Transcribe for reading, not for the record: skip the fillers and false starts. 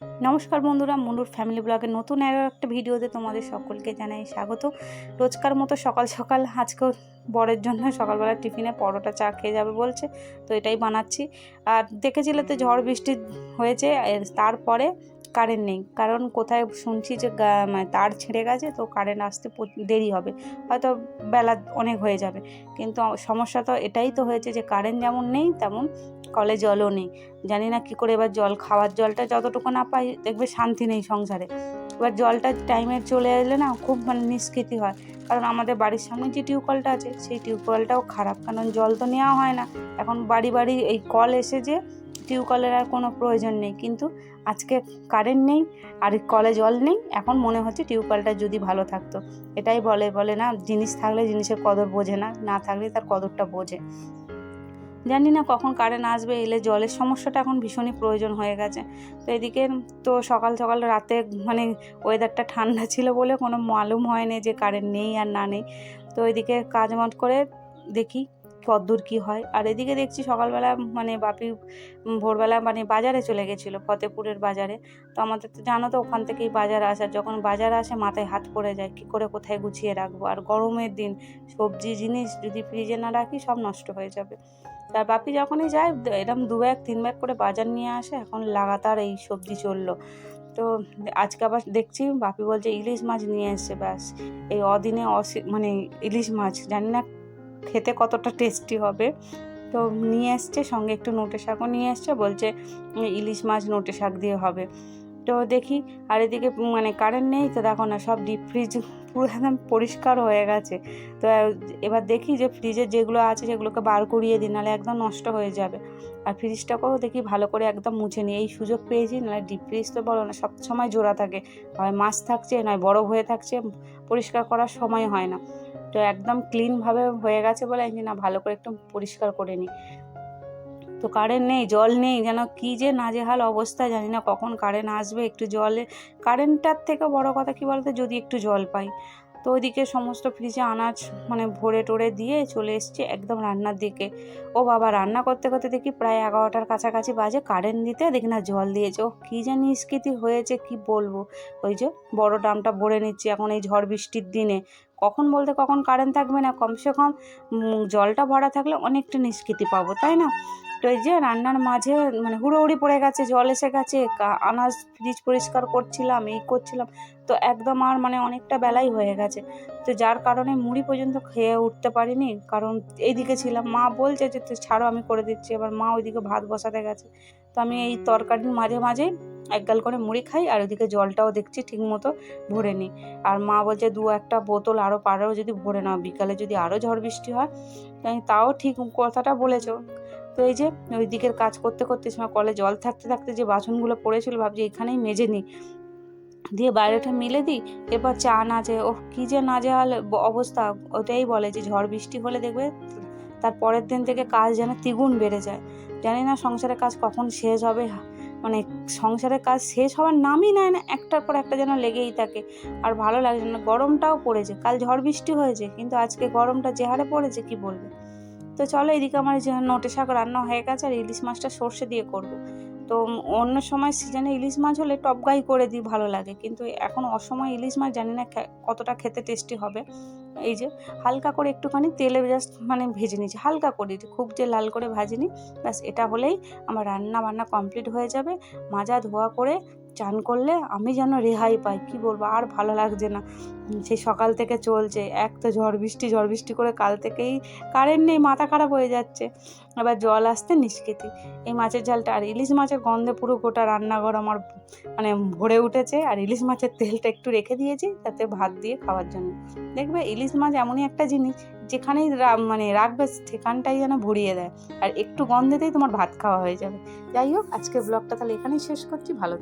নমস্কার বন্ধুরা, মনুর ফ্যামিলি ব্লগের নতুন আরও একটা ভিডিওতে তোমাদের সকলকে জানাই স্বাগত। রোজকার মতো সকাল সকাল আজকেও বরের জন্য সকালবেলা টিফিনে পরোটা চা খেয়ে যাবে বলছে, তো এটাই বানাচ্ছি। আর দেখেছিলে তো ঝড় বৃষ্টি হয়েছে, তারপরে কারেন্ট নেই, কারণ কোথায় শুনছি যে তার ছিঁড়ে গেছে, তো কারেন্ট আসতে দেরি হবে, হয়তো বেলা অনেক হয়ে যাবে। কিন্তু সমস্যা তো এটাই তো হয়েছে যে কারেন্ট যেমন নেই তেমন কলে জলও নেই। জানি না কী করে এবার জল, খাওয়ার জলটা যতটুকু না পাই দেখবে শান্তি নেই সংসারে। এবার জলটা টাইমে চলে এলে না খুব নিষ্কৃতি হয়, কারণ আমাদের বাড়ির সামনে যে টিউবওয়েলটা আছে সেই টিউবওয়েলটাও খারাপ, কারণ জল তো নেওয়া হয় না। এখন বাড়ি বাড়ি এই কল এসে যে টিউবওয়েলের আর কোনো প্রয়োজন নেই, কিন্তু আজকে কারেন্ট নেই আর কলে জল নেই। এখন মনে হচ্ছে টিউবওয়েলটা যদি ভালো থাকতো। এটাই বলে না, জিনিস থাকলে জিনিসের কদর বোঝে না, না থাকলে তার কদরটা বোঝে। জানি না কখন কারেন্ট আসবে, এলে জলের সমস্যাটা এখন ভীষণই প্রয়োজন হয়ে গেছে। তো এদিকে তো সকাল সকাল রাতে ওয়েদারটা ঠান্ডা ছিল বলে কোনো মালুম হয়নি যে কারেন্ট নেই আর না নেই। তো এদিকে কাজমাজ করে দেখি কদ্দূর কী হয়। আর এদিকে দেখছি সকালবেলা বাপি ভোরবেলা বাজারে চলে গেছিলো, ফতেপুরের বাজারে। তো আমাদের তো জানো তো ওখান থেকেই বাজার আসার, যখন বাজার আসে মাথায় হাত পড়ে যায় কী করে কোথায় গুছিয়ে রাখবো। আর গরমের দিন সবজি জিনিস যদি ফ্রিজে না রাখি সব নষ্ট হয়ে যাবে। তার বাপি যখনই যায় এরকম 2 ব্যাগ 3 ব্যাগ করে বাজার নিয়ে আসে, এখন লাগাতার এই সবজি চললো। তো আজকে আবার দেখছি বাপি বলছে ইলিশ মাছ নিয়ে এসছে, ব্যাস এই অদিনে ইলিশ মাছ জানি না খেতে কতটা টেস্টি হবে। তো নিয়ে এসছে, সঙ্গে একটু নোটে শাকও নিয়ে এসছে, বলছে ইলিশ মাছ নোটে শাক দিয়ে হবে। তো দেখি। আর এদিকে কারেন্ট নেই, তো দেখো না সব ডিপ ফ্রিজ পুরো একদম পরিষ্কার হয়ে গেছে। তো এবার দেখি যে ফ্রিজের যেগুলো আছে সেগুলোকে বার করিয়ে দিই, নাহলে একদম নষ্ট হয়ে যাবে। আর ফ্রিজটাকেও দেখি ভালো করে একদম মুছে নিই, এই সুযোগ পেয়েছি। নাহলে ডিপ ফ্রিজ তো বলো না, সব সময় জোড়া থাকে, হয় মাছ থাকছে নয় বরফ হয়ে থাকছে, পরিষ্কার করার সময় হয় না। তো একদম ক্লিনভাবে হয়ে গেছে বলে আমি না ভালো করে একটু পরিষ্কার করে নিই। তো কারেন্ট নেই, জল নেই, যেন কী যে নাজেহাল অবস্থা, জানি না কখন কারেন্ট আসবে। একটু জলে, কারেন্টটার থেকে বড় কথা কী বলতো, যদি একটু জল পাই। তো ওইদিকে সমস্ত ফ্রিজে আনাজ ভরে টরে দিয়ে চলে এসছে একদম রান্নার দিকে। ও বাবা, রান্না করতে করতে দেখি প্রায় 11টার কাছাকাছি বাজে, কারেন্ট দিতে দেখি না জল দিয়েছে। ও কী যে নিষ্কৃতি হয়েছে কি বলবো। ওই যে বড় ড্রামটা ভরে নিচ্ছি এখন এই ঝড় বৃষ্টির দিনে, কখন বলতে কখন কারেন্ট থাকবে না। কমসে কম জলটা ভরা থাকলে অনেকটা নিষ্কৃতি পাবো, তাই না? তো এই যে রান্নার মাঝে হুড়োহুড়ি পড়ে গেছে, জল এসে গেছে, আনাজ ফ্রিজ পরিষ্কার করছিলাম, এই করছিলাম, তো একদম আর অনেকটা বেলাই হয়ে গেছে। তো যার কারণে মুড়ি পর্যন্ত খেয়ে উঠতে পারিনি, কারণ এইদিকে ছিলাম। মা বলছে যে তুই ছাড়ো আমি করে দিচ্ছি, এবার মা ওইদিকে ভাত বসাতে গেছে। তো আমি এই তরকারির মাঝে মাঝেই এক গাল করে মুড়ি খাই, আর ওইদিকে জলটাও দেখছি ঠিক মতো ভরে নিই। আর মা বলছে 2-1টা বোতল আরও পারো যদি ভরে নাও, বিকালে যদি আরও ঝড় বৃষ্টি হয়। তাও ঠিক কথাটা বলেছো। তো এই যে ওই দিকের কাজ করতে করতে সময় কলে জল থাকতে থাকতে যে বাসনগুলো পড়েছিল ভাবছি এখানেই মেজে নিই, দিয়ে বাইরেটা মিলে দিই, এরপর চা নাজে। ওহ কী যে নাজেহাল অবস্থা। ওটাই বলে যে ঝড় বৃষ্টি হলে দেখবে তার পরের দিন থেকে কাজ যেন দ্বিগুণ বেড়ে যায়। জানি না সংসারের কাজ কখন শেষ হবে, সংসারের কাজ শেষ হওয়ার নামই নেয় না, একটার পর একটা যেন লেগেই থাকে। আর ভালো লাগছে না, গরমটাও পড়েছে, কাল ঝড় বৃষ্টি হয়েছে কিন্তু আজকে গরমটা যে হারে পড়েছে কি বলবে। তো চলো, এদিকে আমার যে নোটে শাক রান্না হয়ে গেছে, আর ইলিশ মাছটা সর্ষে দিয়ে করব। তো অন্য সময় সিজনে ইলিশ মাছ হলে টপগাই করে দিই, ভালো লাগে, কিন্তু এখন অসময় ইলিশ মাছ জানি না কতটা খেতে টেস্টি হবে। এই যে হালকা করে একটুখানি তেলে জাস্ট ভেজে নিচ্ছি, হালকা করে, খুব যে লাল করে ভাজিনি। ব্যাস এটা হলেই আমার রান্না বান্না কমপ্লিট হয়ে যাবে। মাজা ধোয়া করে চান করলে আমি যেন রেহাই পাই, কি বলবো, আর ভালো লাগছে না। সেই সকাল থেকে চলছে, এক তো ঝড় বৃষ্টি করে কাল থেকেই কারেন্ট নেই, মাথা খারাপ হয়ে যাচ্ছে। আবার জল আসতে নিষ্কৃতি। এই মাছের ঝালটা আর ইলিশ মাছের গন্ধে পুরো গোটা রান্নাঘর আমার ভরে উঠেছে। আর ইলিশ মাছের তেলটা একটু রেখে দিয়েছি তাতে ভাত দিয়ে খাওয়ার জন্য। দেখবে ইলিশ মাছ এমনই একটা জিনিস, যেখানেই রাখবে সেখানটাই যেন ভরিয়ে দেয়, আর একটু গন্ধেতেই তোমার ভাত খাওয়া হয়ে যাবে। যাই হোক, আজকের ব্লগটা তাহলে এখানেই শেষ করছি। ভালো